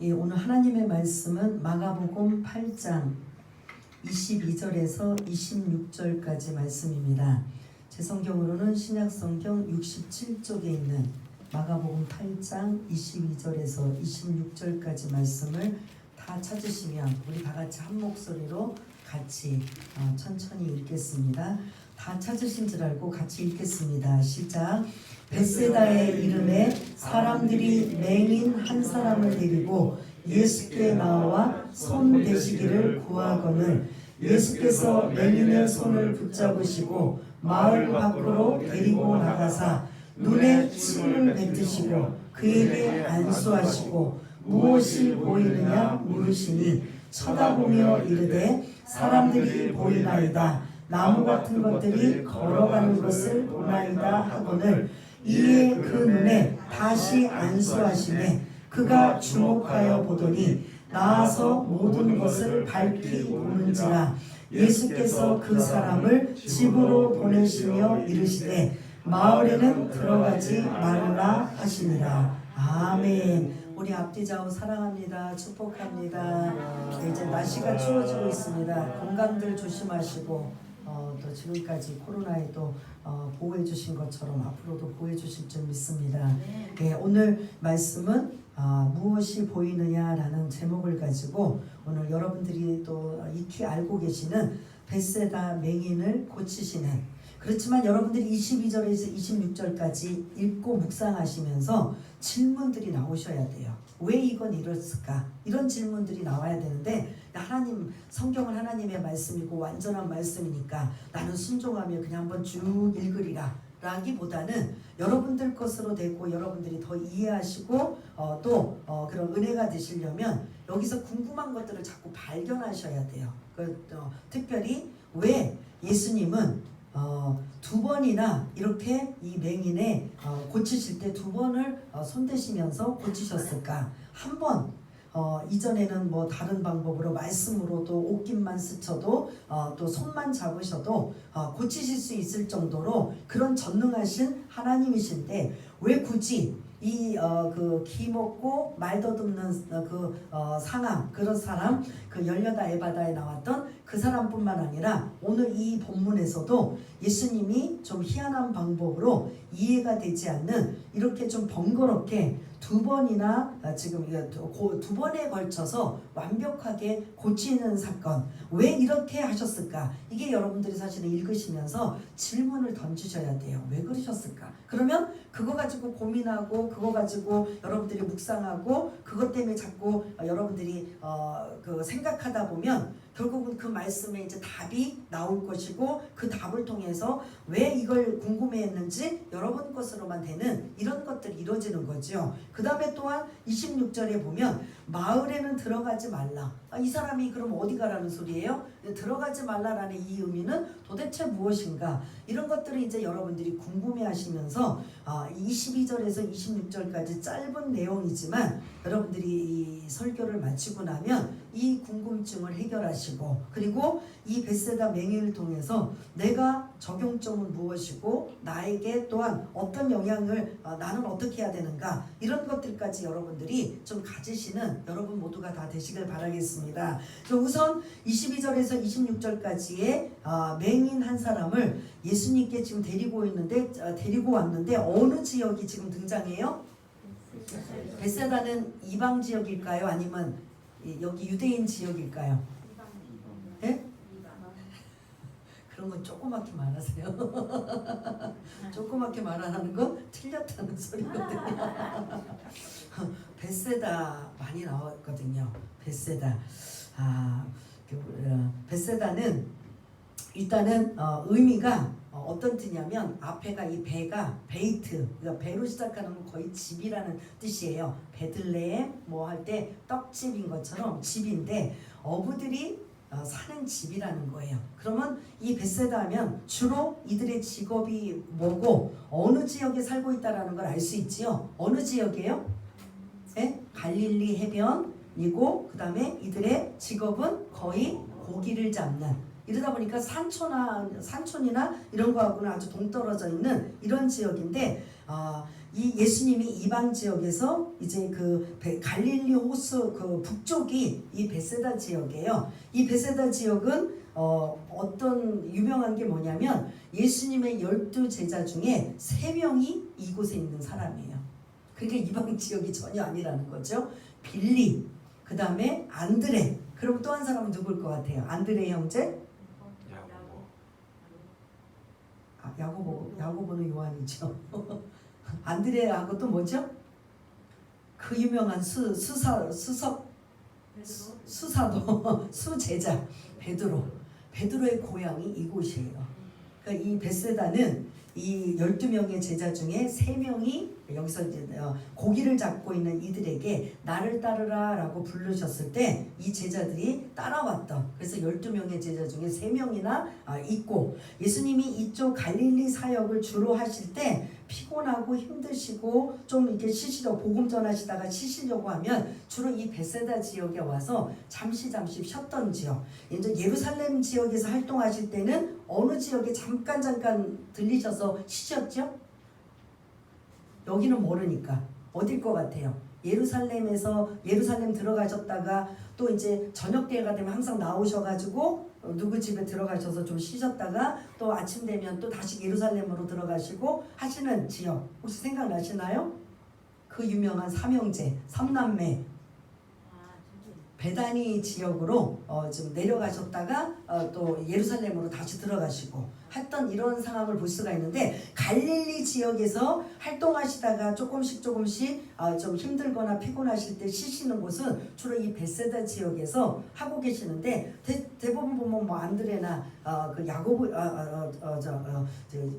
오늘 하나님의 말씀은 마가복음 8장 22절에서 26절까지 말씀입니다. 제 성경으로는 신약성경 67쪽에 있는 마가복음 8장 22절에서 26절까지 말씀을 다 찾으시면 우리 다 같이 한 목소리로 같이 천천히 읽겠습니다. 다 찾으신 줄 알고 같이 읽겠습니다. 시작. 벳세다의 이름에 사람들이 맹인 한 사람을 데리고 예수께 나와 손 대시기를 구하거늘 예수께서 맹인의 손을 붙잡으시고 마을 밖으로 데리고 나가사 눈에 침을 뱉으시고 그에게 안수하시고 무엇이 보이느냐 물으시니 쳐다보며 이르되 사람들이 보이나이다. 나무 같은 것들이 걸어가는 것을 보나이다 하거늘 이에 그 눈에 다시 안수하시매 그가 주목하여 보더니 나아서 모든 것을 밝히 보는지라. 예수께서 그 사람을 집으로 보내시며 이르시되 마을에는 들어가지 말라 하시니라. 아멘. 우리 앞뒤 좌우 사랑합니다. 축복합니다. 이제 날씨가 추워지고 있습니다. 건강들 조심하시고 또 지금까지 코로나에 또 보호해 주신 것처럼 앞으로도 보호해 주실 줄 믿습니다. 네, 오늘 말씀은 무엇이 보이느냐라는 제목을 가지고 오늘 여러분들이 또 익히 알고 계시는 벳세다 맹인을 고치시는, 그렇지만 여러분들이 22절에서 26절까지 읽고 묵상하시면서 질문들이 나오셔야 돼요. 왜 이건 이랬을까? 이런 질문들이 나와야 되는데, 하나님 성경은 하나님의 말씀이고 완전한 말씀이니까 나는 순종하며 그냥 한번 쭉 읽으리라 라기보다는 여러분들 것으로 되고 여러분들이 더 이해하시고 또 그런 은혜가 되시려면 여기서 궁금한 것들을 자꾸 발견하셔야 돼요. 특별히 왜 예수님은 두 번이나 이렇게 이 맹인에 고치실 때 두 번을 손대시면서 고치셨을까? 한 번 이전에는 뭐 다른 방법으로 말씀으로도 옷깃만 스쳐도 또 손만 잡으셔도 고치실 수 있을 정도로 그런 전능하신 하나님이신데 왜 굳이 이 그 기먹고 말 더듬는 상황, 그런 사람, 그 열려다 에바다에 나왔던 그 사람뿐만 아니라 오늘 이 본문에서도 예수님이 좀 희한한 방법으로 이해가 되지 않는 이렇게 좀 번거롭게 두 번이나 지금 두 번에 걸쳐서 완벽하게 고치는 사건, 왜 이렇게 하셨을까? 이게 여러분들이 사실은 읽으시면서 질문을 던지셔야 돼요. 왜 그러셨을까? 그러면 그거 가지고 고민하고 그거 가지고 여러분들이 묵상하고 그것 때문에 자꾸 여러분들이 생각하다 보면 결국은 그 말씀에 이제 답이 나올 것이고 그 답을 통해서 왜 이걸 궁금해했는지 여러분 것으로만 되는 이런 것들이 이루어지는 거죠. 그 다음에 또한 26절에 보면 마을에는 들어가지 말라. 이 사람이 그럼 어디 가라는 소리예요? 들어가지 말라라는 이 의미는 도대체 무엇인가? 이런 것들을 이제 여러분들이 궁금해 하시면서 22절에서 26절까지 짧은 내용이지만 여러분들이 이 설교를 마치고 나면 이 궁금증을 해결하시고, 그리고 이 벳세다 맹인을 통해서 내가 적용점은 무엇이고 나에게 또한 어떤 영향을 나는 어떻게 해야 되는가, 이런 것들까지 여러분들이 좀 가지시는 여러분 모두가 다 되시길 바라겠습니다. 우선 22절에서 26절까지의 맹인 한 사람을 예수님께 지금 데리고 왔는데 어느 지역이 지금 등장해요? 벳세다는 이방 지역일까요? 아니면 여기 유대인 지역일까요? 네? 그런 건 조그맣게 말하세요. 조그맣게 말하는 건 틀렸다는 소리거든요. 벳세다 많이 나왔거든요. 벳세다. 벳세다는 일단은 의미가 어떤 뜻이냐면 앞에가 이 배가 베이트, 그러니까 배로 시작하는 건 거의 집이라는 뜻이에요. 베들레헴 뭐 할 때 떡집인 것처럼 집인데 어부들이 사는 집이라는 거예요. 그러면 이 벳세다 하면 주로 이들의 직업이 뭐고 어느 지역에 살고 있다라는 걸 알 수 있지요. 어느 지역이에요? 네? 갈릴리 해변이고 그 다음에 이들의 직업은 거의 고기를 잡는, 이러다 보니까 산촌이나 이런 거하고는 아주 동떨어져 있는 이런 지역인데 이 예수님이 이방 지역에서 이제 그 갈릴리 호수 그 북쪽이 이 베세다 지역이에요. 이 베세다 지역은 어떤 유명한 게 뭐냐면 예수님의 12제자 중에 3명이 이곳에 있는 사람이에요. 그러니까 이방 지역이 전혀 아니라는 거죠. 빌리, 그 다음에 안드레. 그럼 또 한 사람은 누굴 것 같아요? 안드레 형제? 야고보는 요한이죠. 안드레하고 또 뭐죠? 그 유명한 수사도 수제자 베드로의 고향이 이곳이에요. 그러니까 이 베세다는 이 12명의 제자 중에 3명이 여기서 이제 고기를 잡고 있는 이들에게 나를 따르라 라고 부르셨을 때 이 제자들이 따라왔던, 그래서 12명의 제자 중에 3명이나 있고, 예수님이 이쪽 갈릴리 사역을 주로 하실 때 피곤하고 힘드시고 좀 이렇게 쉬시려고, 복음 전하시다가 쉬시려고 하면 주로 이 베세다 지역에 와서 잠시 쉬었던 지역. 이제 예루살렘 지역에서 활동하실 때는 어느 지역에 잠깐 들리셔서 쉬셨죠? 여기는 모르니까 어딜 것 같아요? 예루살렘 들어가셨다가 또 이제 저녁 때가 되면 항상 나오셔가지고 누구 집에 들어가셔서 좀 쉬셨다가 또 아침 되면 또 다시 예루살렘으로 들어가시고 하시는 지역 혹시 생각나시나요? 그 유명한 삼형제, 삼남매 베다니 지역으로 좀 내려가셨다가 또 예루살렘으로 다시 들어가시고 했던 이런 상황을 볼 수가 있는데, 갈릴리 지역에서 활동하시다가 조금씩 좀 힘들거나 피곤하실 때 쉬시는 곳은 주로 이 베세다 지역에서 하고 계시는데, 대부분 보면 뭐 안드레나 그 야고보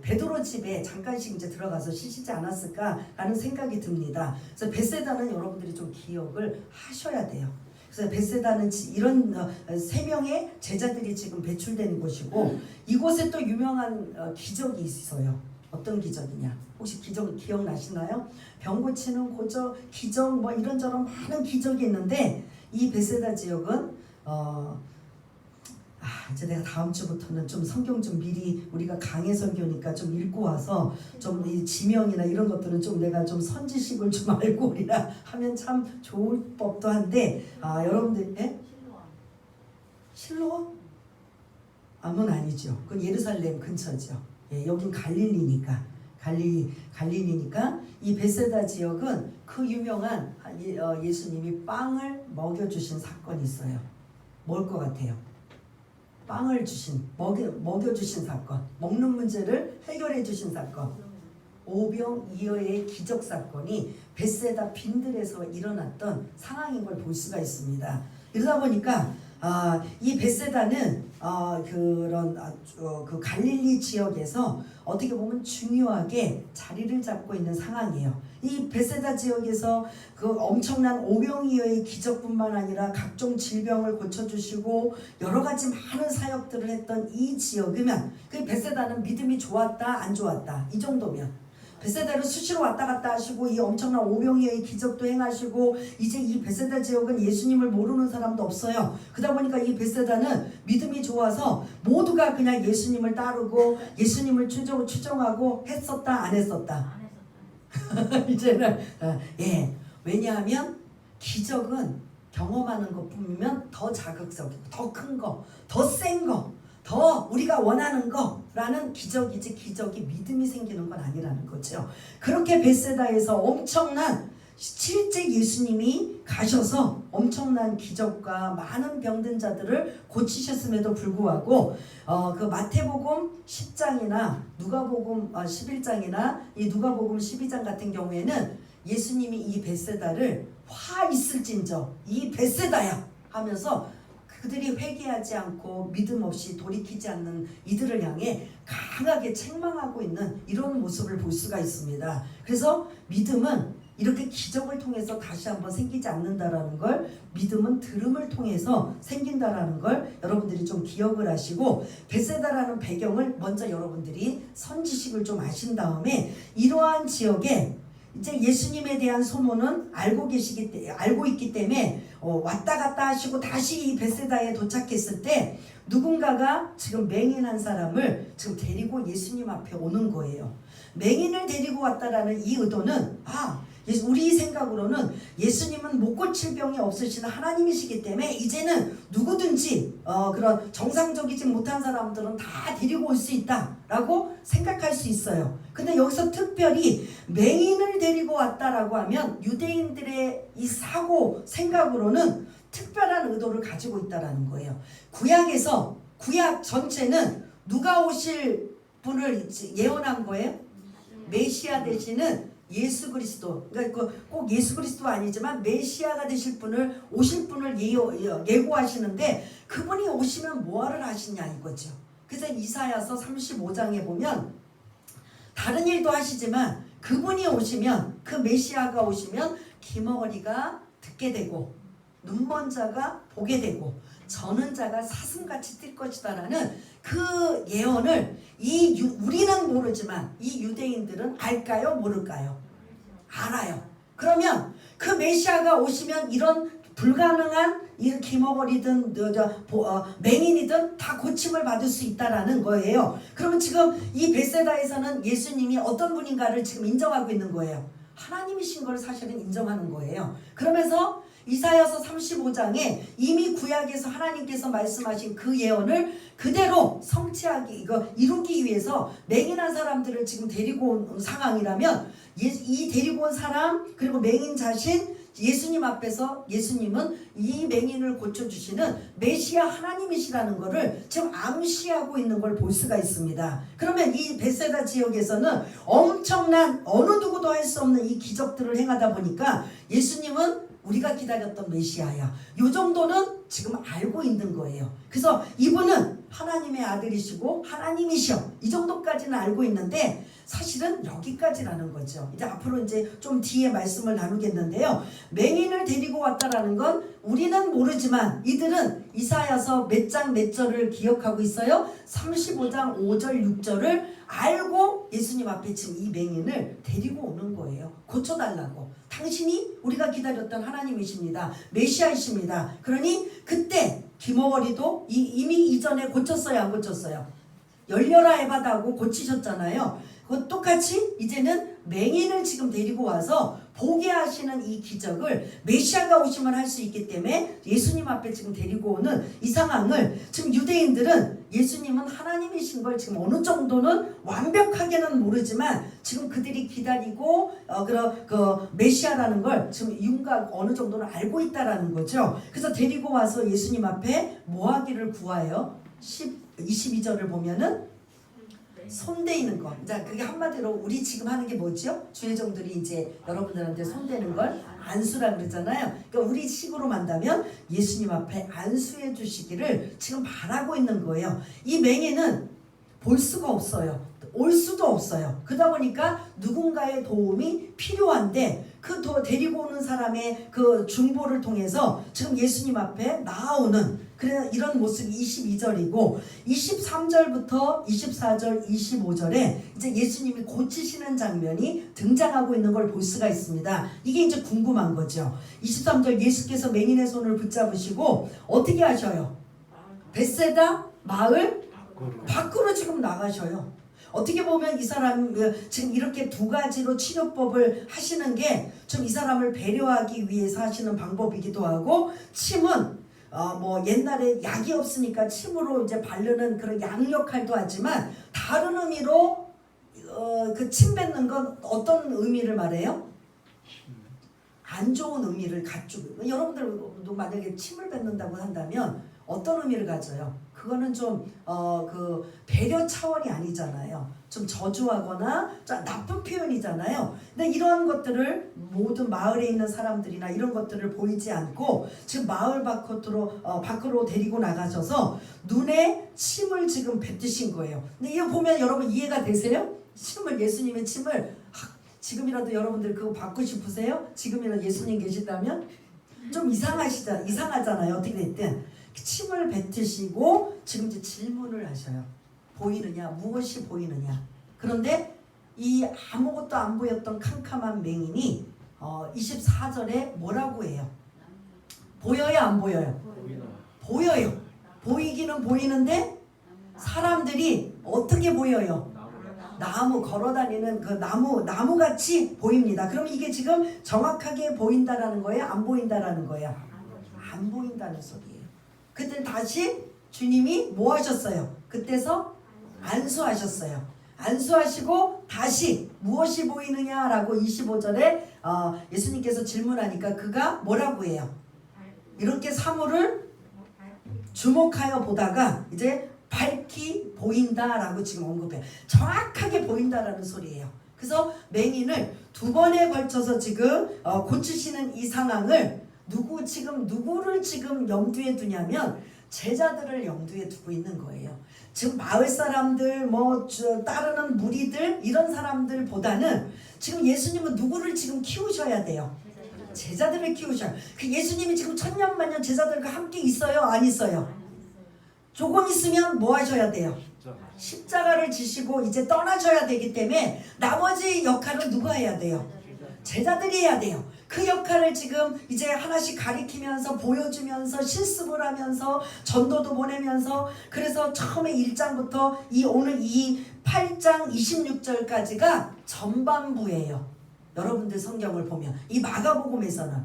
베드로 집에 잠깐씩 이제 들어가서 쉬시지 않았을까라는 생각이 듭니다. 그래서 베세다는 여러분들이 좀 기억을 하셔야 돼요. 그래서 베세다는 이런 3명의 제자들이 지금 배출된 곳이고, 이곳에 또 유명한 기적이 있어요. 어떤 기적이냐? 혹시 기적 기억나시나요? 병 고치는 기적 뭐 이런저런 많은 기적이 있는데, 이 베세다 지역은 이제 내가 다음 주부터는 좀 성경 좀 미리, 우리가 강해 설교니까 좀 읽고 와서 좀 이 지명이나 이런 것들은 좀 내가 좀 선지식을 좀 알고 오리라 하면 참 좋을 법도 한데, 여러분들 실로암? 암은 아니죠. 그건 예루살렘 근처죠. 예, 여긴 갈릴리니까 이 베세다 지역은 그 유명한 예수님이 빵을 먹여주신 사건이 있어요. 뭘 것 같아요? 빵을 먹여주신 사건, 먹는 문제를 해결해 주신 사건, 오병이어의 기적 사건이 베세다 빈들에서 일어났던 상황인 걸 볼 수가 있습니다. 이러다 보니까 이 베세다는 그 갈릴리 지역에서 어떻게 보면 중요하게 자리를 잡고 있는 상황이에요. 이 베세다 지역에서 그 엄청난 오병이어의 기적뿐만 아니라 각종 질병을 고쳐주시고 여러 가지 많은 사역들을 했던 이 지역이면, 그 베세다는 믿음이 좋았다 안 좋았다 이 정도면, 베세다를 수시로 왔다 갔다 하시고 이 엄청난 오병이어의 기적도 행하시고, 이제 이 베세다 지역은 예수님을 모르는 사람도 없어요. 그러다 보니까 이 베세다는 믿음이 좋아서 모두가 그냥 예수님을 따르고 예수님을 추종하고 했었다 안 했었다? 이제는 왜냐하면 기적은 경험하는 것뿐이면 더 자극적이고 더 큰 거, 더 센 거, 더 우리가 원하는 거라는 기적이지, 기적이 믿음이 생기는 건 아니라는 거죠. 그렇게 베세다에서 엄청난 실제 예수님이 가셔서 엄청난 기적과 많은 병든 자들을 고치셨음에도 불구하고 그 마태복음 10장이나 누가복음 11장이나 이 누가복음 12장 같은 경우에는 예수님이 이 베세다를 화 있을진저 이 베세다야 하면서 그들이 회개하지 않고 믿음 없이 돌이키지 않는 이들을 향해 강하게 책망하고 있는 이런 모습을 볼 수가 있습니다. 그래서 믿음은 이렇게 기적을 통해서 다시 한번 생기지 않는다라는 걸, 믿음은 들음을 통해서 생긴다라는 걸 여러분들이 좀 기억을 하시고, 베세다라는 배경을 먼저 여러분들이 선지식을 좀 아신 다음에 이러한 지역에 이제 예수님에 대한 소문은 알고 있기 때문에 왔다 갔다 하시고 다시 이 베세다에 도착했을 때 누군가가 지금 맹인한 사람을 지금 데리고 예수님 앞에 오는 거예요. 맹인을 데리고 왔다라는 이 의도는 우리 생각으로는 예수님은 못 고칠 병이 없으신 하나님이시기 때문에 이제는 누구든지 그런 정상적이지 못한 사람들은 다 데리고 올 수 있다라고 생각할 수 있어요. 근데 여기서 특별히 맹인을 데리고 왔다라고 하면 유대인들의 이 사고 생각으로는 특별한 의도를 가지고 있다라는 거예요. 구약 전체는 누가 오실 분을 예언한 거예요? 메시아 되시는 예수 그리스도, 그러니까 꼭 예수 그리스도 아니지만 메시아가 되실 분을 오실 분을 예고하시는데 그분이 오시면 뭐를 하시냐 이거죠. 그래서 이사야서 35장에 보면 다른 일도 하시지만 그분이 오시면, 그 메시아가 오시면 귀머거리가 듣게 되고 눈먼 자가 보게 되고 저는 자가 사슴같이 뛸 것이다라는 그 예언을 우리는 모르지만 이 유대인들은 알까요? 모를까요? 알아요. 그러면 그 메시아가 오시면 이런 불가능한 이 귀머거리든 맹인이든 다 고침을 받을 수 있다라는 거예요. 그러면 지금 이 베세다에서는 예수님이 어떤 분인가를 지금 인정하고 있는 거예요. 하나님이신 걸 사실은 인정하는 거예요. 그러면서 이사야서 35장에 이미 구약에서 하나님께서 말씀하신 그 예언을 그대로 이루기 위해서 맹인한 사람들을 지금 데리고 온 상황이라면 이 데리고 온 사람 그리고 맹인 자신 예수님 앞에서 예수님은 이 맹인을 고쳐주시는 메시아 하나님이시라는 것을 지금 암시하고 있는 걸 볼 수가 있습니다. 그러면 이 베세다 지역에서는 엄청난 어느 누구도 할 수 없는 이 기적들을 행하다 보니까 예수님은 우리가 기다렸던 메시아야. 요 정도는 지금 알고 있는 거예요. 그래서 이분은 하나님의 아들이시고 하나님이셔. 이 정도까지는 알고 있는데 사실은 여기까지라는 거죠. 이제 앞으로 이제 좀 뒤에 말씀을 나누겠는데요. 맹인을 데리고 왔다라는 건 우리는 모르지만 이들은 이사야서 몇 장 몇 절을 기억하고 있어요. 35장 5절 6절을 알고 예수님 앞에 지금 이 맹인을 데리고 오는 거예요. 고쳐달라고. 당신이 우리가 기다렸던 하나님이십니다. 메시아이십니다. 그러니 그때 귀머거리도 이미 이전에 고쳤어요, 안 고쳤어요? 열려라 에바다고 고치셨잖아요. 똑같이 이제는 맹인을 지금 데리고 와서 보게 하시는 이 기적을 메시아가 오시면 할 수 있기 때문에 예수님 앞에 지금 데리고 오는 이 상황을 지금 유대인들은 예수님은 하나님이신 걸 지금 어느 정도는 완벽하게는 모르지만 지금 그들이 기다리고 그 메시아라는 걸 지금 윤곽 어느 정도는 알고 있다라는 거죠. 그래서 데리고 와서 예수님 앞에 뭐 하기를 구하여 22절을 보면은 손대이는 거. 자, 그게 한마디로 우리 지금 하는 게 뭐죠? 주의종들이 이제 여러분들한테 손대는 걸 안수라 그러잖아요. 그러니까 우리 식으로 만다면 예수님 앞에 안수해 주시기를 지금 바라고 있는 거예요. 이 맹인은 볼 수가 없어요. 올 수도 없어요. 그러다 보니까 누군가의 도움이 필요한데 그 데리고 오는 사람의 그 중보를 통해서 지금 예수님 앞에 나아오는 이런 모습이 22절이고 23절부터 24절 25절에 이제 예수님이 고치시는 장면이 등장하고 있는 걸 볼 수가 있습니다. 이게 이제 궁금한 거죠. 23절 예수께서 맹인의 손을 붙잡으시고 어떻게 하셔요? 벳세다 마을 밖으로 지금 나가셔요. 어떻게 보면 이 사람 지금 이렇게 두 가지로 치료법을 하시는 게 좀 이 사람을 배려하기 위해서 하시는 방법이기도 하고 침은 뭐 옛날에 약이 없으니까 침으로 이제 바르는 그런 약 역할도 하지만 다른 의미로 그 침 뱉는 건 어떤 의미를 말해요? 안 좋은 의미를 갖추고 여러분들도 만약에 침을 뱉는다고 한다면 어떤 의미를 가져요? 그거는 좀 그 배려 차원이 아니잖아요. 좀 저주하거나 좀 나쁜 표현이잖아요. 근데 이러한 것들을 모든 마을에 있는 사람들이나 이런 것들을 보이지 않고 지금 마을 밖으로 데리고 나가셔서 눈에 침을 지금 뱉으신 거예요. 근데 이거 보면 여러분 이해가 되세요? 예수님의 침을 지금이라도 여러분들 그거 받고 싶으세요? 지금이라도 예수님 계시다면? 좀 이상하잖아요. 어떻게 됐든. 침을 뱉으시고 지금 이제 질문을 하셔요. 보이느냐? 무엇이 보이느냐? 그런데 이 아무것도 안 보였던 캄캄한 맹인이 24절에 뭐라고 해요? 보여요 안 보여요? 보여요. 보이기는 보이는데 사람들이 어떻게 보여요? 나무 걸어다니는 그 나무같이 보입니다. 그럼 이게 지금 정확하게 보인다라는 거예요? 안 보인다라는 거예요? 안 보인다는 소리예요. 그때 다시 주님이 뭐 하셨어요? 그때서 안수하셨어요. 안수하시고 다시 무엇이 보이느냐라고 25절에 예수님께서 질문하니까 그가 뭐라고 해요? 이렇게 사물을 주목하여 보다가 이제 밝히 보인다라고 지금 언급해요. 정확하게 보인다라는 소리예요. 그래서 맹인을 두 번에 걸쳐서 지금 고치시는 이 상황을 누구를 지금 염두에 두냐면 제자들을 염두에 두고 있는 거예요. 지금 마을 사람들 따르는 무리들 이런 사람들보다는 지금 예수님은 누구를 지금 키우셔야 돼요? 제자들을 키우셔요. 그 예수님이 지금 천년만년 제자들과 함께 있어요? 안 있어요? 조금 있으면 뭐 하셔야 돼요? 십자가를 지시고 이제 떠나셔야 되기 때문에 나머지 역할은 누가 해야 돼요? 제자들이 해야 돼요. 그 역할을 지금 이제 하나씩 가리키면서 보여주면서 실습을 하면서 전도도 보내면서 그래서 처음에 1장부터 오늘 이 8장 26절까지가 전반부예요. 여러분들 성경을 보면 이 마가복음에서는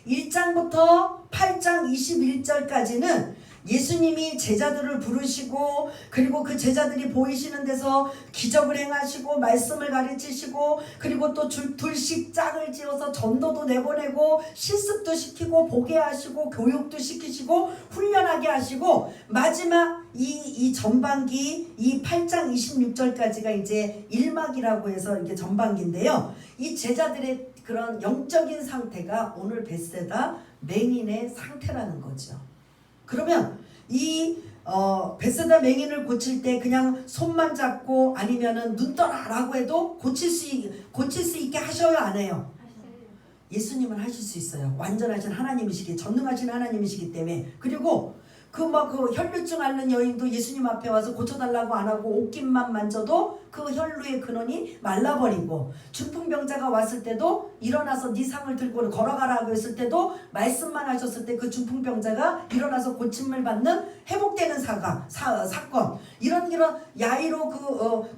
1장부터 8장 21절까지는 예수님이 제자들을 부르시고 그리고 그 제자들이 보이시는 데서 기적을 행하시고 말씀을 가르치시고 그리고 또 둘씩 짝을 지어서 전도도 내보내고 실습도 시키고 보게 하시고 교육도 시키시고 훈련하게 하시고 마지막 이 전반기 이 8장 26절까지가 이제 1막이라고 해서 이게 전반기인데요. 이 제자들의 그런 영적인 상태가 오늘 벳세다 맹인의 상태라는 거죠. 그러면 이 벳세다 맹인을 고칠 때 그냥 손만 잡고 아니면은 눈 떠라라고 해도 고칠 수 있게 하셔요 안 해요? 예수님은 하실 수 있어요. 완전하신 하나님이시기 전능하신 하나님이시기 때문에. 그리고 그 혈루증 앓는 여인도 예수님 앞에 와서 고쳐달라고 안 하고 옷깃만 만져도 그 혈루의 근원이 말라버리고 중풍병자가 왔을 때도 일어나서 네 상을 들고 걸어가라고 했을 때도 말씀만 하셨을 때 그 중풍병자가 일어나서 고침을 받는 회복되는 사건 이런 야이로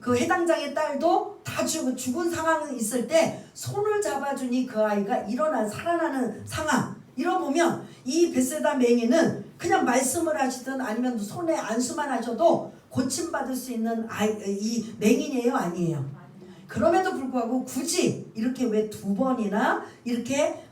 그 해당장의 딸도 다 죽은 상황이 있을 때 손을 잡아주니 그 아이가 살아나는 상황 이러 보면 이 벳세다 맹인은 그냥 말씀을 하시든 아니면 손에 안수만 하셔도 고침받을 수 있는 이 맹인이에요 아니에요? 그럼에도 불구하고 굳이 이렇게 왜 두 번이나 이렇게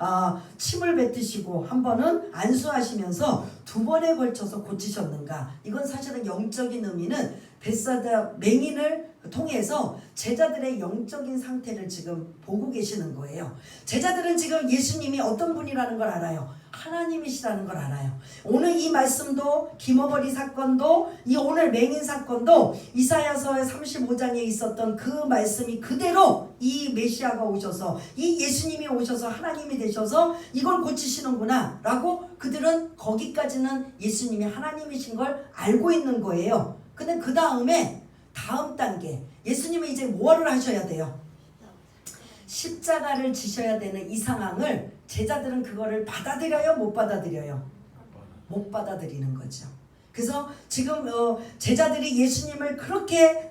침을 뱉으시고 한 번은 안수하시면서 두 번에 걸쳐서 고치셨는가? 이건 사실은 영적인 의미는 벳세다 맹인을 통해서 제자들의 영적인 상태를 지금 보고 계시는 거예요. 제자들은 지금 예수님이 어떤 분이라는 걸 알아요. 하나님이시라는 걸 알아요. 오늘 이 말씀도 김어버리 사건도 이 오늘 맹인 사건도 이사야서의 35장에 있었던 그 말씀이 그대로 이 메시아가 오셔서 이 예수님이 오셔서 하나님이 되셔서 이걸 고치시는구나 라고 그들은 거기까지는 예수님이 하나님이신 걸 알고 있는 거예요. 근데 그 다음에 다음 단계 예수님은 이제 뭐를 하셔야 돼요? 십자가를 지셔야 되는 이 상황을 제자들은 그거를 받아들여요? 못 받아들여요? 못 받아들이는 거죠. 그래서 지금 제자들이 예수님을 그렇게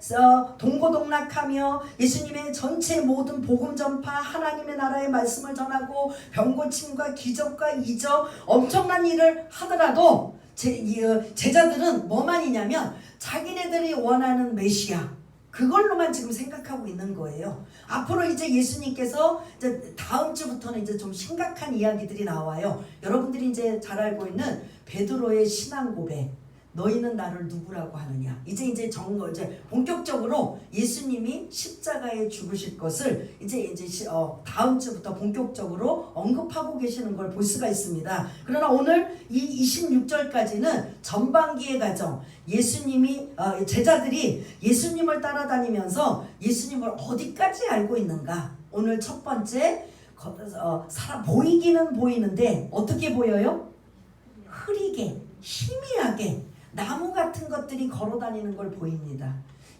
동고동락하며 예수님의 전체 모든 복음 전파 하나님의 나라의 말씀을 전하고 병고침과 기적과 이적 엄청난 일을 하더라도 제자들은 뭐만이냐면 자기네들이 원하는 메시아 그걸로만 지금 생각하고 있는 거예요. 앞으로 이제 예수님께서 이제 다음 주부터는 이제 좀 심각한 이야기들이 나와요. 여러분들이 이제 잘 알고 있는 베드로의 신앙 고백. 너희는 나를 누구라고 하느냐. 이제 본격적으로 예수님이 십자가에 죽으실 것을 이제 다음 주부터 본격적으로 언급하고 계시는 걸 볼 수가 있습니다. 그러나 오늘 이 26절까지는 전반기의 과정. 예수님이 제자들이 예수님을 따라다니면서 예수님을 어디까지 알고 있는가. 오늘 첫 번째 보이기는 보이는데 어떻게 보여요? 흐리게 희미하게 나무 같은 것들이 걸어다니는 걸 보입니다.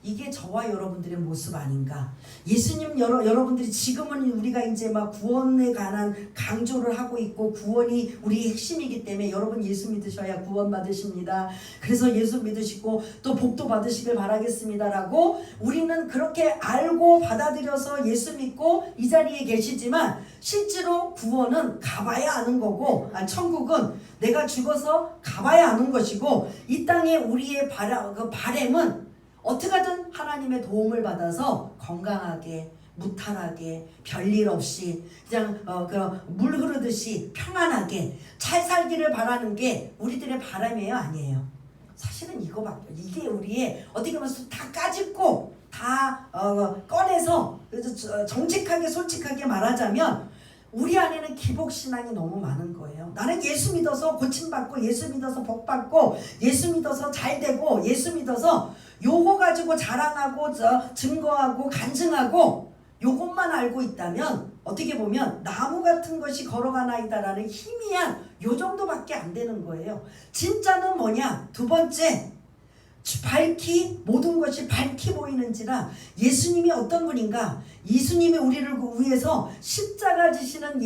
이게 저와 여러분들의 모습 아닌가. 예수님 여러분들이 지금은 우리가 이제 막 구원에 관한 강조를 하고 있고 구원이 우리의 핵심이기 때문에 여러분 예수 믿으셔야 구원 받으십니다. 그래서 예수 믿으시고 또 복도 받으시길 바라겠습니다라고 우리는 그렇게 알고 받아들여서 예수 믿고 이 자리에 계시지만 실제로 구원은 가봐야 아는 거고 천국은 내가 죽어서 가봐야 아는 것이고 이 땅에 우리의 바램은 어떻게든 하나님의 도움을 받아서 건강하게 무탈하게 별일 없이 그냥 물 흐르듯이 평안하게 잘 살기를 바라는 게 우리들의 바람이에요, 아니에요? 사실은 이거밖에 이게 우리의 어떻게 보면 다 까짓고 다 꺼내서 정직하게 솔직하게 말하자면 우리 안에는 기복신앙이 너무 많은 거예요. 나는 예수 믿어서 고침받고 예수 믿어서 복받고 예수 믿어서 잘되고 예수 믿어서 요거 가지고 자랑하고 증거하고 간증하고 요것만 알고 있다면 어떻게 보면 나무 같은 것이 걸어가나이다라는 희미한 요 정도밖에 안 되는 거예요. 진짜는 뭐냐? 두 번째, 모든 것이 밝히 보이는지라 예수님이 어떤 분인가? 예수님이 우리를 위해서 십자가 지시는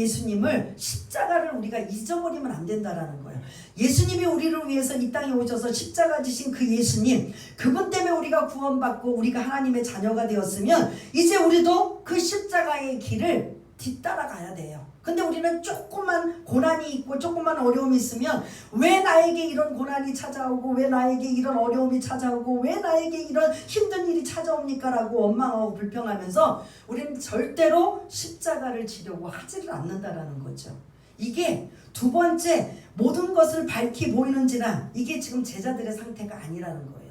십자가를 우리가 잊어버리면 안 된다라는 거예요. 예수님이 우리를 위해서 이 땅에 오셔서 십자가 지신 그 예수님, 그분 때문에 우리가 구원받고 우리가 하나님의 자녀가 되었으면 이제 우리도 그 십자가의 길을 뒤따라가야 돼요. 근데 우리는 조금만 고난이 있고 조금만 어려움이 있으면 왜 나에게 이런 고난이 찾아오고 왜 나에게 이런 어려움이 찾아오고 왜 나에게 이런 힘든 일이 찾아옵니까? 라고 원망하고 불평하면서 우리는 절대로 십자가를 지려고 하지를 않는다라는 거죠. 이게 두 번째, 모든 것을 밝히 보이는지라 이게 지금 제자들의 상태가 아니라는 거예요.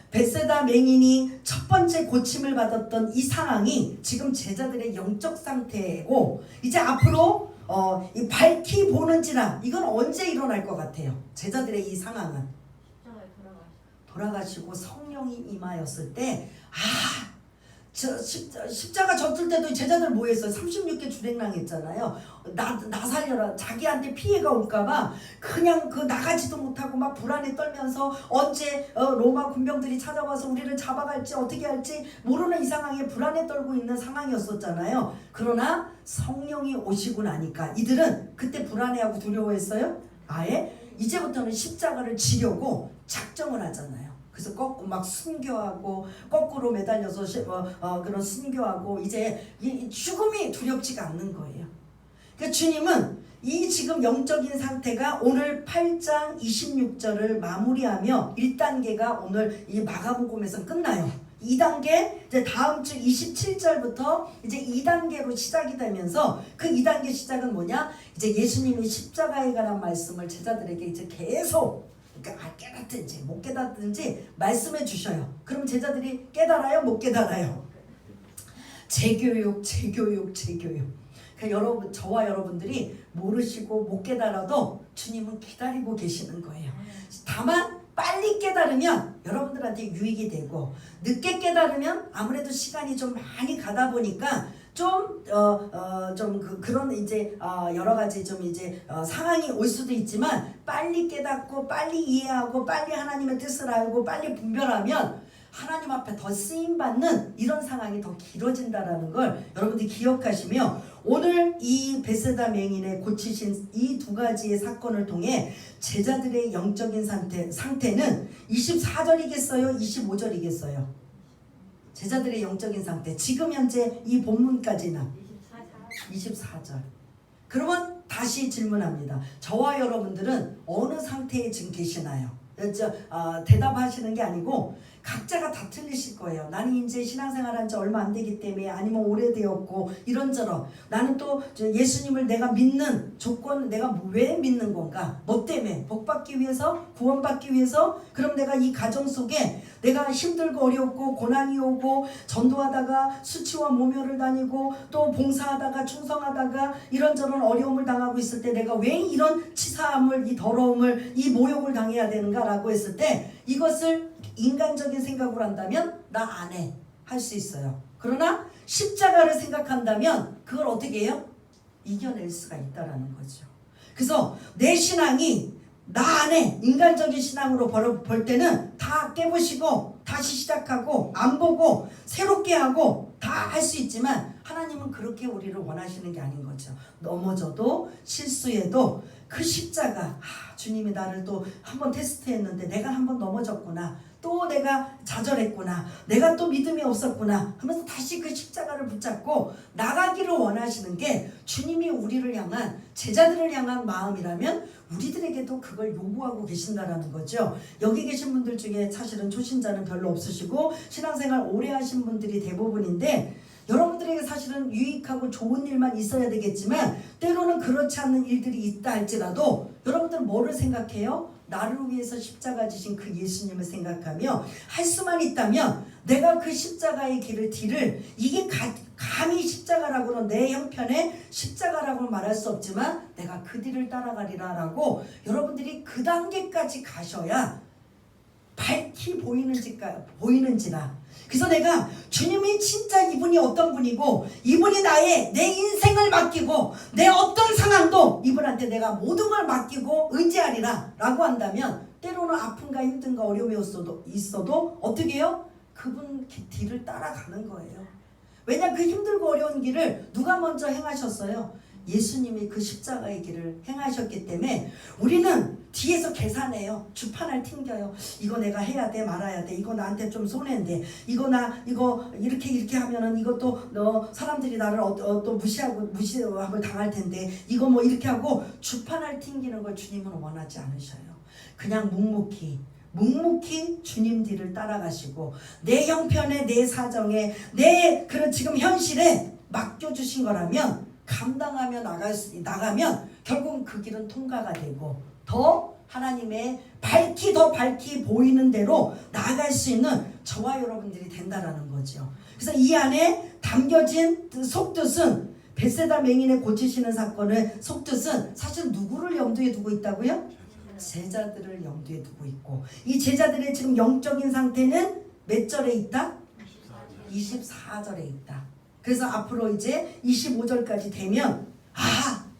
벳세다 맹인이 첫 번째 고침을 받았던 이 상황이 지금 제자들의 영적 상태고 이제 앞으로 이 밝히 보는지라 이건 언제 일어날 것 같아요? 제자들의 이 상황은 돌아가시고 성령이 임하였을 때 십자가 졌을 때도 제자들 뭐 했어요? 36개 주랭랑 했잖아요. 나 살려라. 자기한테 피해가 올까봐 그냥 나가지도 못하고 막 불안에 떨면서 언제 로마 군병들이 찾아와서 우리를 잡아갈지 어떻게 할지 모르는 이 상황에 불안에 떨고 있는 상황이었었잖아요. 그러나 성령이 오시고 나니까 이들은 그때 불안해하고 두려워했어요? 아예 이제부터는 십자가를 지려고 작정을 하잖아요. 그래서 막 순교하고 거꾸로 매달려서 그런 순교하고 이제 이 죽음이 두렵지가 않는 거예요. 그러니까 주님은 이 지금 영적인 상태가 오늘 8장 26절을 마무리하며 1단계가 오늘 이 마가복음에서 끝나요. 2단계 이제 다음 주 27절부터 이제 2단계로 시작이 되면서 그 2단계 시작은 뭐냐? 이제 예수님이 십자가에 관한 말씀을 제자들에게 이제 계속 그러니까 깨닫든지 못 깨닫든지 말씀해 주셔요. 그럼 제자들이 깨달아요? 못 깨달아요? 재교육. 그러니까 여러분, 저와 여러분들이 모르시고 못 깨달아도 주님은 기다리고 계시는 거예요. 다만 빨리 깨달으면 여러분들한테 유익이 되고 늦게 깨달으면 아무래도 시간이 좀 많이 가다 보니까 그런 이제 여러 가지 상황이 올 수도 있지만 빨리 깨닫고 빨리 이해하고 빨리 하나님의 뜻을 알고 빨리 분별하면 하나님 앞에 더 쓰임받는 이런 상황이 더 길어진다라는 걸 여러분들이 기억하시며 오늘 이 벳세다 맹인의 고치신 이 두 가지의 사건을 통해 제자들의 영적인 상태는 24절이겠어요? 25절이겠어요? 제자들의 영적인 상태 지금 현재 이 본문까지는 24절. 그러면 다시 질문합니다. 저와 여러분들은 어느 상태에 지금 계시나요? 대답하시는 게 아니고 각자가 다 틀리실 거예요. 나는 이제 신앙생활한 지 얼마 안 되기 때문에 아니면 오래되었고 이런저런 나는 또 예수님을 내가 믿는 조건 내가 왜 믿는 건가? 뭐 때문에? 복받기 위해서? 구원받기 위해서? 그럼 내가 이 가정 속에 내가 힘들고 어렵고 고난이 오고 전도하다가 수치와 모멸을 다니고 또 봉사하다가 충성하다가 이런저런 어려움을 당하고 있을 때 내가 왜 이런 치사함을 이 더러움을 이 모욕을 당해야 되는가라고 했을 때 이것을 인간적인 생각으로 한다면 나 안 해 할 수 있어요. 그러나 십자가를 생각한다면 그걸 어떻게 해요? 이겨낼 수가 있다라는 거죠. 그래서 내 신앙이 나 안에 인간적인 신앙으로 볼 때는 다 깨부시고 다 다시 시작하고 안 보고 새롭게 하고 다 할 수 있지만 하나님은 그렇게 우리를 원하시는 게 아닌 거죠. 넘어져도 실수해도 그 십자가, 주님이 나를 또 한번 테스트했는데 내가 한번 넘어졌구나, 또 내가 좌절했구나, 내가 또 믿음이 없었구나 하면서 다시 그 십자가를 붙잡고 나가기를 원하시는 게 주님이 우리를 향한, 제자들을 향한 마음이라면 우리들에게도 그걸 요구하고 계신다라는 거죠. 여기 계신 분들 중에 사실은 초신자는 별로 없으시고 신앙생활 오래 하신 분들이 대부분인데, 여러분들에게 사실은 유익하고 좋은 일만 있어야 되겠지만 때로는 그렇지 않는 일들이 있다 할지라도 여러분들은 뭐를 생각해요? 나를 위해서 십자가 지신 그 예수님을 생각하며 할 수만 있다면 내가 그 십자가의 길을 이게 감히 십자가라고는 내 형편에 십자가라고는 말할 수 없지만 내가 그 뒤를 따라가리라 라고 여러분들이 그 단계까지 가셔야 밝히 보이는지라. 그래서 내가 주님이 진짜 이분이 어떤 분이고 이분이 내 인생을 맡기고 내 어떤 상황도 이분한테 내가 모든 걸 맡기고 의지하리라 라고 한다면 때로는 아픔과 힘든가 어려움이 있어도 어떻게 해요? 그분 뒤를 따라가는 거예요. 왜냐, 그 힘들고 어려운 길을 누가 먼저 행하셨어요? 예수님이 그 십자가의 길을 행하셨기 때문에 우리는 뒤에서 계산해요. 주판을 튕겨요. 이거 내가 해야 돼 말아야 돼, 이거 나한테 좀 손해인데, 이거 이렇게 하면은 이것도 사람들이 나를 또 무시함을 당할 텐데, 이거 뭐 이렇게 하고 주판을 튕기는 걸 주님은 원하지 않으셔요. 그냥 묵묵히 주님 뒤를 따라가시고 내 형편에, 내 사정에, 내 그런 지금 현실에 맡겨주신 거라면 감당하며 나가면 결국은 그 길은 통과가 되고 더 하나님의 더 밝히 보이는 대로 나아갈 수 있는 저와 여러분들이 된다라는 거죠. 그래서 이 안에 담겨진 속뜻은, 벳세다 맹인의 고치시는 사건의 속뜻은 사실 누구를 염두에 두고 있다고요? 제자들을 염두에 두고 있고, 이 제자들의 지금 영적인 상태는 몇 절에 있다? 24절에 있다. 그래서 앞으로 이제 25절까지 되면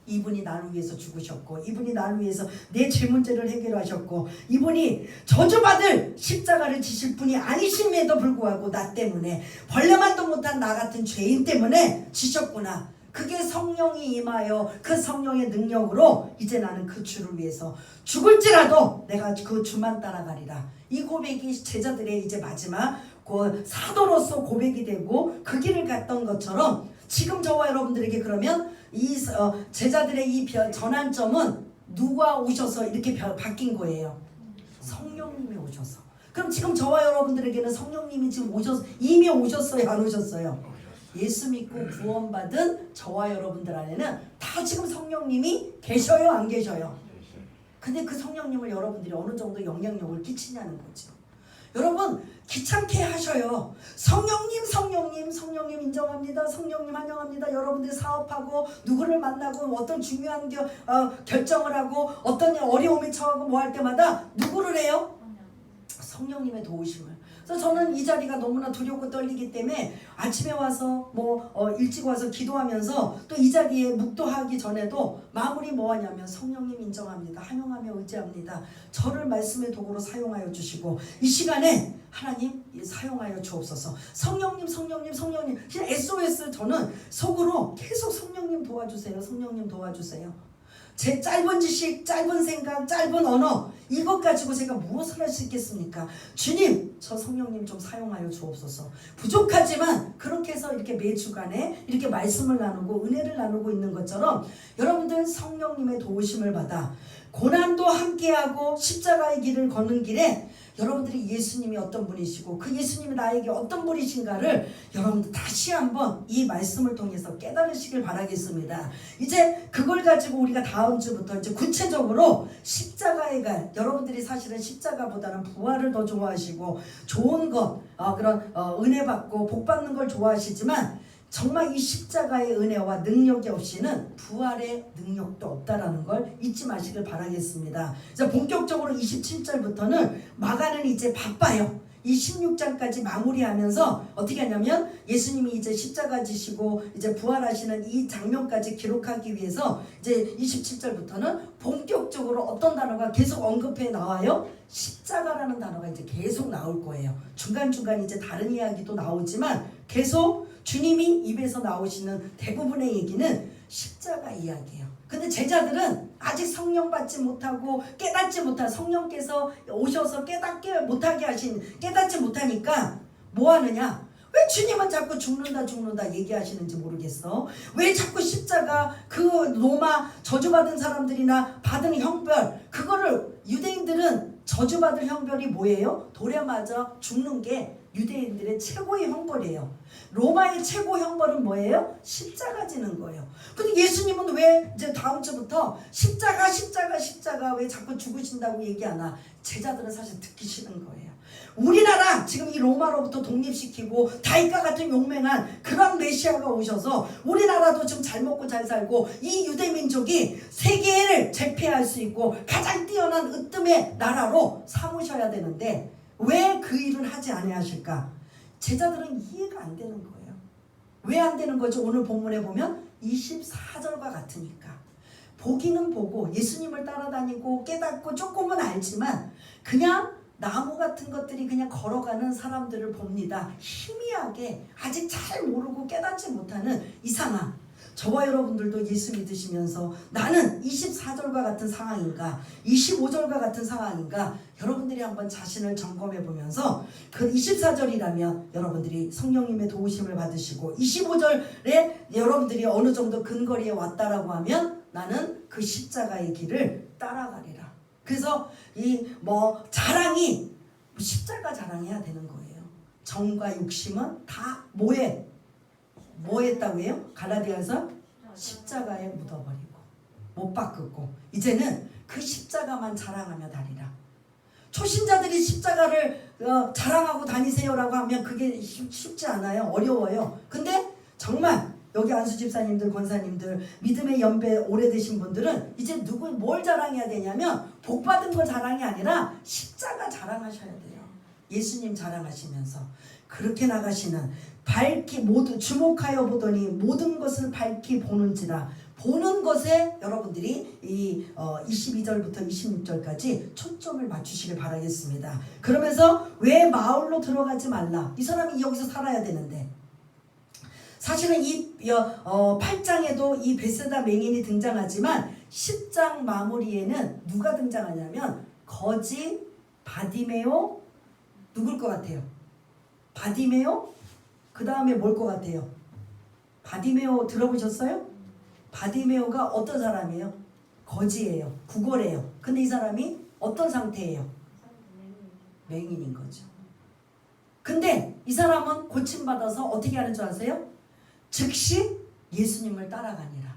이분이 나를 위해서 죽으셨고, 이분이 나를 위해서 내 죄 문제를 해결하셨고, 이분이 저주받을 십자가를 지실 분이 아니심에도 불구하고 나 때문에, 벌레만도 못한 나 같은 죄인 때문에 지셨구나. 그게 성령이 임하여 그 성령의 능력으로 이제 나는 그 주를 위해서 죽을지라도 내가 그 주만 따라가리라. 이 고백이 제자들의 이제 마지막 사도로서 고백이 되고 그 길을 갔던 것처럼 지금 저와 여러분들에게 그러면 이 제자들의 이 전환점은 누가 오셔서 이렇게 바뀐 거예요? 성령님이 오셔서. 그럼 지금 저와 여러분들에게는 성령님이 지금 이미 오셨어요, 안 오셨어요? 예수 믿고 구원받은 저와 여러분들 안에는 다 지금 성령님이 계셔요, 안 계셔요? 근데 그 성령님을 여러분들이 어느 정도 영향력을 끼치냐는 거죠. 여러분 귀찮게 하셔요. 성령님 인정합니다. 성령님 환영합니다. 여러분들 사업하고 누구를 만나고 어떤 중요한 결정을 하고 어떤 어려움에 처하고 뭐 할 때마다 누구를 해요? 성령님의 도우심을. 그래서 저는 이 자리가 너무나 두렵고 떨리기 때문에 아침에 와서 일찍 와서 기도하면서 또 이 자리에 묵도하기 전에도 마무리 뭐 하냐면 성령님 인정합니다. 환영하며 의지합니다. 저를 말씀의 도구로 사용하여 주시고 이 시간에 하나님 사용하여 주옵소서. 성령님 그냥 SOS 저는 속으로 계속 성령님 도와주세요. 성령님 도와주세요. 제 짧은 지식, 짧은 생각, 짧은 언어 이것 가지고 제가 무엇을 할 수 있겠습니까? 주님, 저 성령님 좀 사용하여 주옵소서. 부족하지만 그렇게 해서 이렇게 매주간에 이렇게 말씀을 나누고 은혜를 나누고 있는 것처럼 여러분들 성령님의 도우심을 받아 고난도 함께하고 십자가의 길을 걷는 길에 여러분들이 예수님이 어떤 분이시고 그 예수님이 나에게 어떤 분이신가를 여러분들 다시 한번 이 말씀을 통해서 깨달으시길 바라겠습니다. 이제 그걸 가지고 우리가 다음 주부터 이제 구체적으로 십자가에 갈, 여러분들이 사실은 십자가보다는 부활을 더 좋아하시고 좋은 것, 그런 은혜 받고 복 받는 걸 좋아하시지만 정말 이 십자가의 은혜와 능력이 없이는 부활의 능력도 없다라는 걸 잊지 마시길 바라겠습니다. 그래서 본격적으로 27절부터는 마가는 이제 바빠요. 이 16장까지 마무리하면서 어떻게 하냐면 예수님이 이제 십자가 지시고 이제 부활하시는 이 장면까지 기록하기 위해서 이제 27절부터는 본격적으로 어떤 단어가 계속 언급해 나와요? 십자가라는 단어가 이제 계속 나올 거예요. 중간중간 이제 다른 이야기도 나오지만 계속 주님이 입에서 나오시는 대부분의 얘기는 십자가 이야기예요. 근데 제자들은 아직 성령 받지 못하고 깨닫지 못한, 성령께서 오셔서 깨닫지 못하니까 뭐 하느냐? 왜 주님은 자꾸 죽는다 얘기하시는지 모르겠어. 왜 자꾸 십자가, 그 로마 저주받은 사람들이나 받은 형벌, 그거를 유대인들은 저주받을 형벌이 뭐예요? 돌에 맞아 죽는 게 유대인들의 최고의 형벌이에요. 로마의 최고 형벌은 뭐예요? 십자가 지는 거예요. 근데 예수님은 왜 이제 다음 주부터 십자가 왜 자꾸 죽으신다고 얘기하나? 제자들은 사실 듣기 싫은 거예요. 우리나라 지금 이 로마로부터 독립시키고 다윗과 같은 용맹한 그런 메시아가 오셔서 우리나라도 지금 잘 먹고 잘 살고 이 유대민족이 세계를 제패할 수 있고 가장 뛰어난 으뜸의 나라로 삼으셔야 되는데 왜 그 일을 하지 아니하실까? 제자들은 이해가 안 되는 거예요. 왜 안 되는 거죠? 오늘 본문에 보면 24절과 같으니까. 보기는 보고 예수님을 따라다니고 깨닫고 조금은 알지만 그냥 나무 같은 것들이 그냥 걸어가는 사람들을 봅니다. 희미하게 아직 잘 모르고 깨닫지 못하는 이 상황. 저와 여러분들도 예수 믿으시면서 나는 24절과 같은 상황인가 25절과 같은 상황인가 여러분들이 한번 자신을 점검해 보면서 그 24절이라면 여러분들이 성령님의 도우심을 받으시고 25절에 여러분들이 어느 정도 근거리에 왔다라고 하면 나는 그 십자가의 길을 따라가리라. 그래서 이 자랑이 십자가 자랑해야 되는 거예요. 정과 욕심은 다 뭐 했다고 해요? 갈라디아서 십자가에 묻어버리고 못 바꾸고 이제는 그 십자가만 자랑하며 다니라. 초신자들이 십자가를 자랑하고 다니세요라고 하면 그게 쉽지 않아요. 어려워요. 근데 정말 여기 안수 집사님들, 권사님들, 믿음의 연배 오래되신 분들은 이제 뭘 자랑해야 되냐면 복 받은 거 자랑이 아니라 십자가 자랑하셔야 돼요. 예수님 자랑하시면서 그렇게 나가시는 밝히 모두 주목하여 보더니 모든 것을 밝히 보는지라. 보는 것에 여러분들이 이 22절부터 26절까지 초점을 맞추시길 바라겠습니다. 그러면서 왜 마을로 들어가지 말라? 이 사람이 여기서 살아야 되는데 사실은 이 8장에도 이 베세다 맹인이 등장하지만 10장 마무리에는 누가 등장하냐면 거지 바디메오 누굴 것 같아요? 바디메오? 그 다음에 뭘 것 같아요? 바디메오 들어보셨어요? 바디메오가 어떤 사람이에요? 거지예요. 구걸해요. 근데 이 사람이 어떤 상태예요? 맹인인 거죠. 근데 이 사람은 고침받아서 어떻게 하는 줄 아세요? 즉시 예수님을 따라가니라.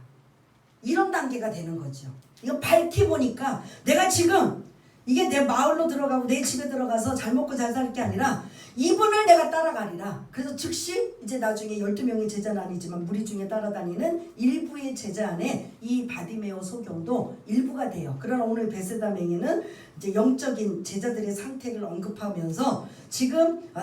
이런 단계가 되는 거죠. 이거 밝히 보니까 내가 지금 이게 내 마을로 들어가고 내 집에 들어가서 잘 먹고 잘 살 게 아니라 이분을 내가 따라가리라. 그래서 즉시 이제 나중에 12명의 제자는 아니지만 무리 중에 따라다니는 일부의 제자 안에 이 바디메오 소경도 일부가 돼요. 그러나 오늘 베세다 맹인은 이제 영적인 제자들의 상태를 언급하면서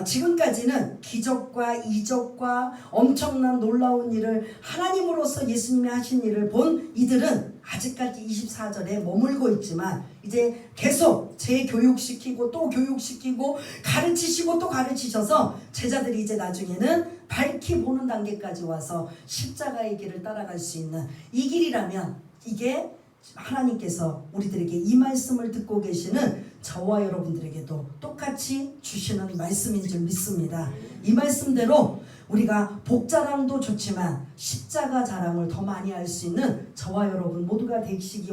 지금까지는 기적과 이적과 엄청난 놀라운 일을 하나님으로서 예수님이 하신 일을 본 이들은 아직까지 24절에 머물고 있지만 이제 계속 재교육시키고 또 교육시키고 가르치시고 또 가르치셔서 제자들이 이제 나중에는 밝히 보는 단계까지 와서 십자가의 길을 따라갈 수 있는 이 길이라면 이게 하나님께서 우리들에게 이 말씀을 듣고 계시는 저와 여러분들에게도 똑같이 주시는 말씀인 줄 믿습니다. 이 말씀대로 우리가 복자랑도 좋지만 십자가 자랑을 더 많이 할 수 있는 저와 여러분 모두가 되기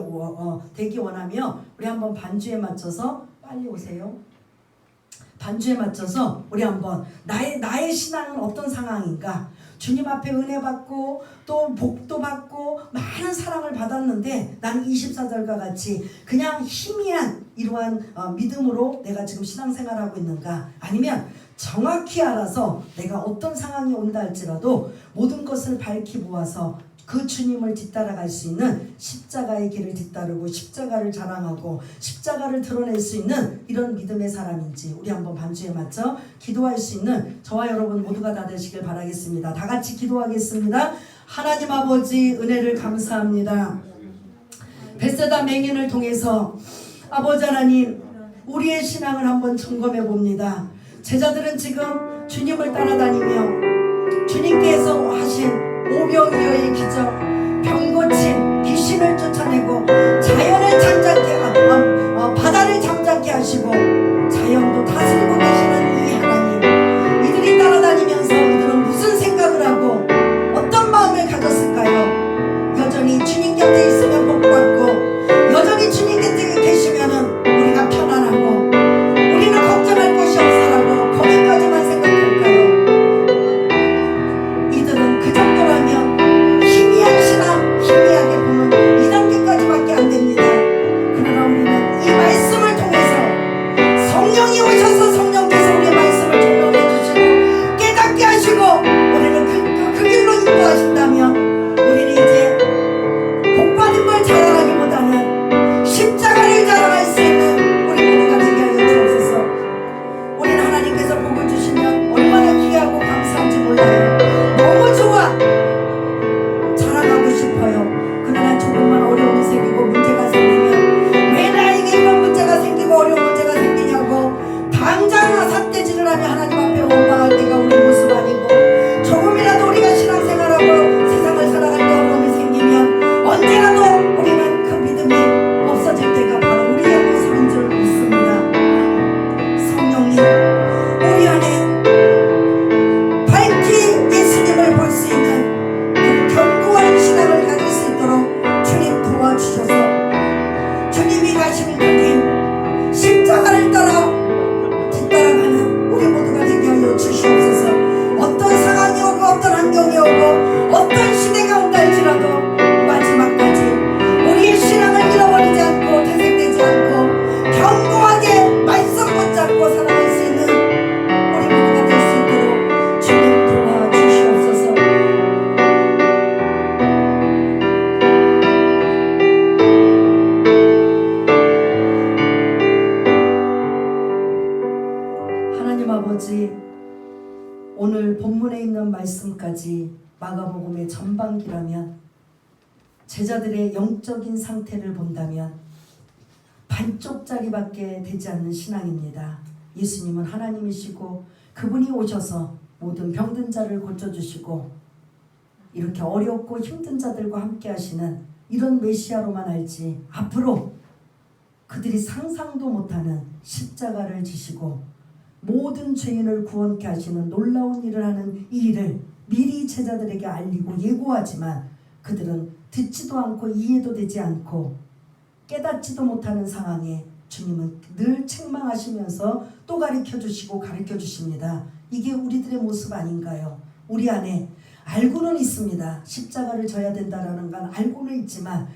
원하며 우리 한번 반주에 맞춰서 빨리 오세요. 반주에 맞춰서 우리 한번 나의 신앙은 어떤 상황인가? 주님 앞에 은혜 받고 또 복도 받고 많은 사랑을 받았는데 나는 24절과 같이 그냥 희미한 이러한 믿음으로 내가 지금 신앙생활하고 있는가? 아니면 정확히 알아서 내가 어떤 상황이 온다 할지라도 모든 것을 밝히 보아서 그 주님을 뒤따라갈 수 있는 십자가의 길을 뒤따르고 십자가를 자랑하고 십자가를 드러낼 수 있는 이런 믿음의 사람인지 우리 한번 반주에 맞춰 기도할 수 있는 저와 여러분 모두가 다 되시길 바라겠습니다. 다 같이 기도하겠습니다. 하나님 아버지 은혜를 감사합니다. 베세다 맹인을 통해서 아버지 하나님 우리의 신앙을 한번 점검해 봅니다. 제자들은 지금 주님을 따라다니며 주님께서 하신 오병이어의 기적, 병 고침, 귀신을 쫓아내고 자연을 잠잠케 바다를 잠잠케 하시고 자연도 다스리고 계시는 이 하나님, 이들이 따라다니면서 이들은 무슨 생각을 하고 어떤 마음을 가졌을까요? 여전히 주님 곁에 있으면 복받고 여전히 주님 곁에 계시면은 우리가 편안하고 우리는 걱정할 것이 없어라고 거기까지만 생각할까요? 이들은 그 정도라면 희미한 신앙, 희미하게 보면 2단계까지밖에 안 됩니다. 그러나 우리는 이 말씀을 통해서 성령이 오셔서 성령께서 우리의 말씀을 조명해 주시고 깨닫게 하시고 우리는 그 길로 인도하신다면 우리는 이제 복받은 걸 자랑하기보다는 십자가를 자랑할 수 있는 우리 모두가 되게 하여 주옵소서. 우리는 하나님께서 복을 주시면 얼마나 귀하고 감사한지 몰라요. 너무 좋아, 자랑하고 싶어요. 그러나 조금만 어려움이 생기고 문제가 생기면 왜 나에게 이런 문제가 생기고 어려운 문제가 생기냐고 당장 삿대질을 하며 하나님 앞에 원망할 때가 우리 모습 아니고, 조금이라도 우리가 신앙생활하고 세상을 살아갈 때 어려움이 생기면 언제라도 우리는 그 믿음이 없어질 때가 바로 우리의 모습인 줄 믿습니다. 성령님, 우리 안에 밝히 예수님을 볼 수 있는 그 견고한 신앙을 가질 수 있도록 주님 도와주셔서 주님이 가신 그 길 십자가를 따라 뒤따라가는 우리 모두가 되게 하여 주시옵소서. 어떤 상황이 오고 어떤 환경이 오고 어떤 시대가 온다 할지라도 마지막까지 우리의 신앙을 잃어버리지 않고 퇴색되지 않고 견고하게 말씀 붙잡고 살아갈 수 있는 우리 모두가 될 수 있도록 주님 도와주시옵소서. 하나님 아버지, 오늘 본문에 있는 말씀까지 마가복음의 전반기라면 제자들의 영적인 상태를 본다면 반쪽짜리밖에 되지 않는 신앙입니다. 예수님은 하나님이시고 그분이 오셔서 모든 병든 자를 고쳐주시고 이렇게 어렵고 힘든 자들과 함께 하시는 이런 메시아로만 알지, 앞으로 그들이 상상도 못하는 십자가를 지시고 모든 죄인을 구원케 하시는 놀라운 일을 하는 이 일을 미리 제자들에게 알리고 예고하지만 그들은 듣지도 않고 이해도 되지 않고 깨닫지도 못하는 상황에 주님은 늘 책망하시면서 또 가르쳐 주시고 가르쳐 주십니다. 이게 우리들의 모습 아닌가요? 우리 안에 알고는 있습니다. 십자가를 져야 된다는 건 알고는 있지만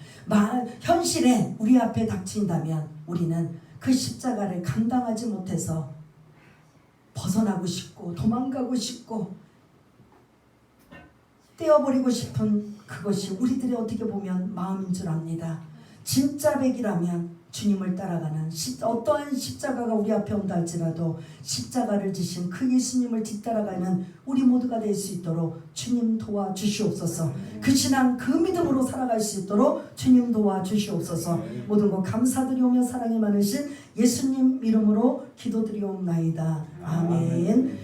현실에 우리 앞에 닥친다면 우리는 그 십자가를 감당하지 못해서 벗어나고 싶고 도망가고 싶고 떼어버리고 싶은 그것이 우리들의 어떻게 보면 마음인 줄 압니다. 진짜 백이라면 주님을 따라가는 어떠한 십자가가 우리 앞에 온다 할지라도 십자가를 지신 그 예수님을 뒤따라가는 우리 모두가 될 수 있도록 주님 도와주시옵소서. 그 신앙 그 믿음으로 살아갈 수 있도록 주님 도와주시옵소서. 모든 것 감사드리오며 사랑이 많으신 예수님 이름으로 기도드리옵나이다. 아멘.